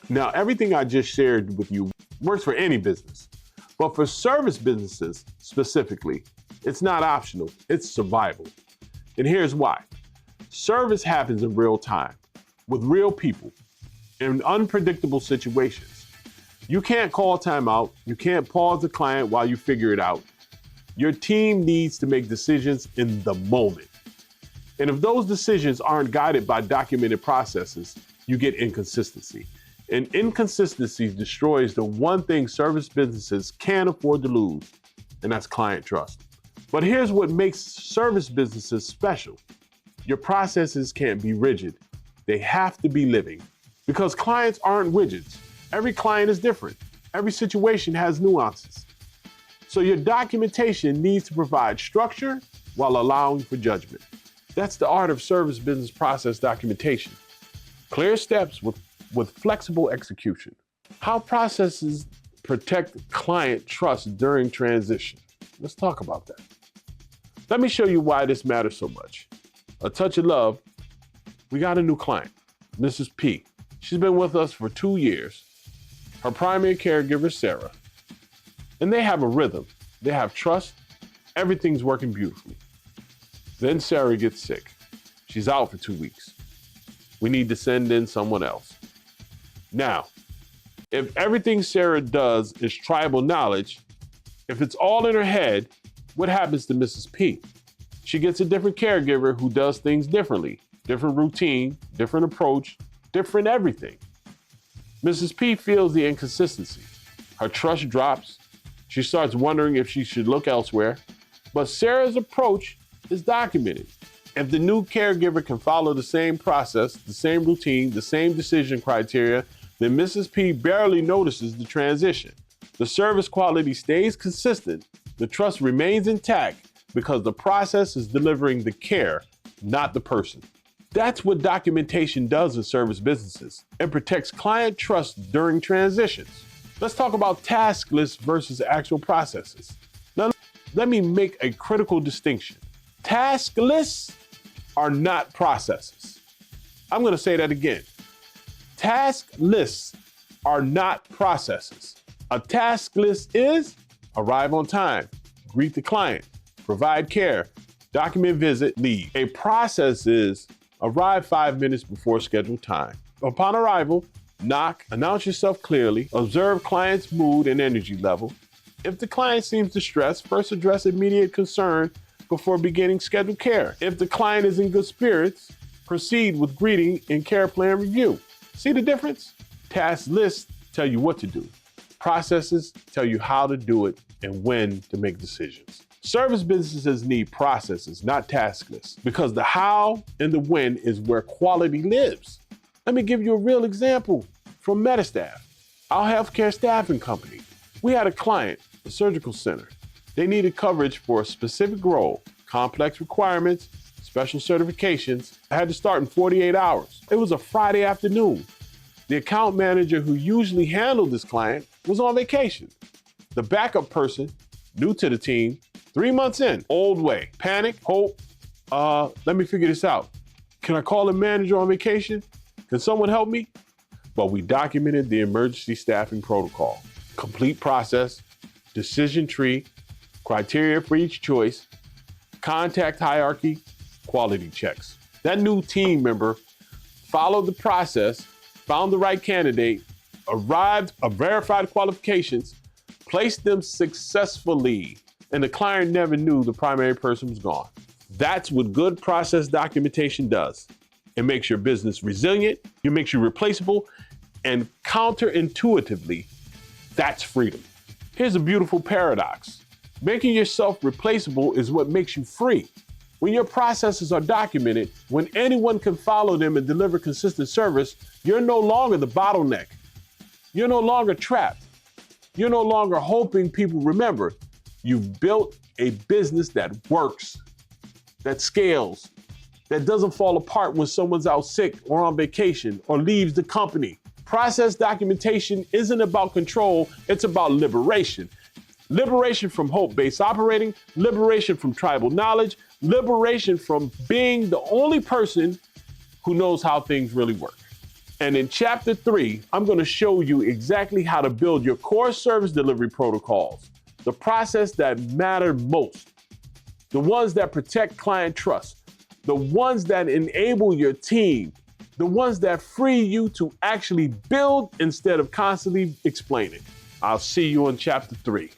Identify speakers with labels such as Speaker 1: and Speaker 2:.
Speaker 1: Now, everything I just shared with you works for any business, but for service businesses specifically, it's not optional, it's survival. And here's why. Service happens in real time, with real people, in unpredictable situations. You can't call timeout, you can't pause the client while you figure it out. Your team needs to make decisions in the moment. And if those decisions aren't guided by documented processes, you get inconsistency. And inconsistency destroys the one thing service businesses can't afford to lose, and that's client trust. But here's what makes service businesses special. Your processes can't be rigid. They have to be living, because clients aren't widgets. Every client is different. Every situation has nuances. So your documentation needs to provide structure while allowing for judgment. That's the art of service business process documentation. Clear steps with flexible execution. How processes protect client trust during transition. Let's talk about that. Let me show you why this matters so much. A touch of love. We got a new client, Mrs. P. She's been with us for 2 years. Her primary caregiver is Sarah. And they have a rhythm. They have trust. Everything's working beautifully. Then Sarah gets sick. She's out for 2 weeks. We need to send in someone else. Now, if everything Sarah does is tribal knowledge, if it's all in her head, what happens to Mrs. P? She gets a different caregiver who does things differently, different routine, different approach, different everything. Mrs. P feels the inconsistency. Her trust drops. She starts wondering if she should look elsewhere. But Sarah's approach is documented. If the new caregiver can follow the same process, the same routine, the same decision criteria, then Mrs. P barely notices the transition. The service quality stays consistent. The trust remains intact because the process is delivering the care, not the person. That's what documentation does in service businesses. It protects client trust during transitions. Let's talk about task lists versus actual processes. Now, let me make a critical distinction. Task lists are not processes. I'm going to say that again. Task lists are not processes. A task list is arrive on time, greet the client, provide care, document visit, leave. A process is arrive 5 minutes before scheduled time. Upon arrival, knock, announce yourself clearly, observe client's mood and energy level. If the client seems distressed, first address immediate concern before beginning scheduled care. If the client is in good spirits, proceed with greeting and care plan review. See the difference? Task lists tell you what to do. Processes tell you how to do it and when to make decisions. Service businesses need processes, not task lists, because the how and the when is where quality lives. Let me give you a real example from MetaStaff, our healthcare staffing company. We had a client, a surgical center. They needed coverage for a specific role, complex requirements, special certifications. I had to start in 48 hours. It was a Friday afternoon. The account manager who usually handled this client was on vacation. The backup person, new to the team, 3 months in, old way, panic, hope, let me figure this out. Can I call the manager on vacation? Can someone help me? But we documented the emergency staffing protocol, complete process, decision tree, criteria for each choice, contact hierarchy, quality checks. That new team member followed the process, found the right candidate, arrived at verified qualifications, placed them successfully, and the client never knew the primary person was gone. That's what good process documentation does. It makes your business resilient, it makes you replaceable, and counterintuitively, that's freedom. Here's a beautiful paradox. Making yourself replaceable is what makes you free. When your processes are documented, when anyone can follow them and deliver consistent service, you're no longer the bottleneck. You're no longer trapped. You're no longer hoping people remember. You've built a business that works, that scales, that doesn't fall apart when someone's out sick or on vacation or leaves the company. Process documentation isn't about control, it's about liberation. Liberation from hope-based operating, liberation from tribal knowledge, liberation from being the only person who knows how things really work. And in chapter 3, I'm going to show you exactly how to build your core service delivery protocols, the process that matter most, the ones that protect client trust, the ones that enable your team, the ones that free you to actually build instead of constantly explaining. I'll see you in chapter 3.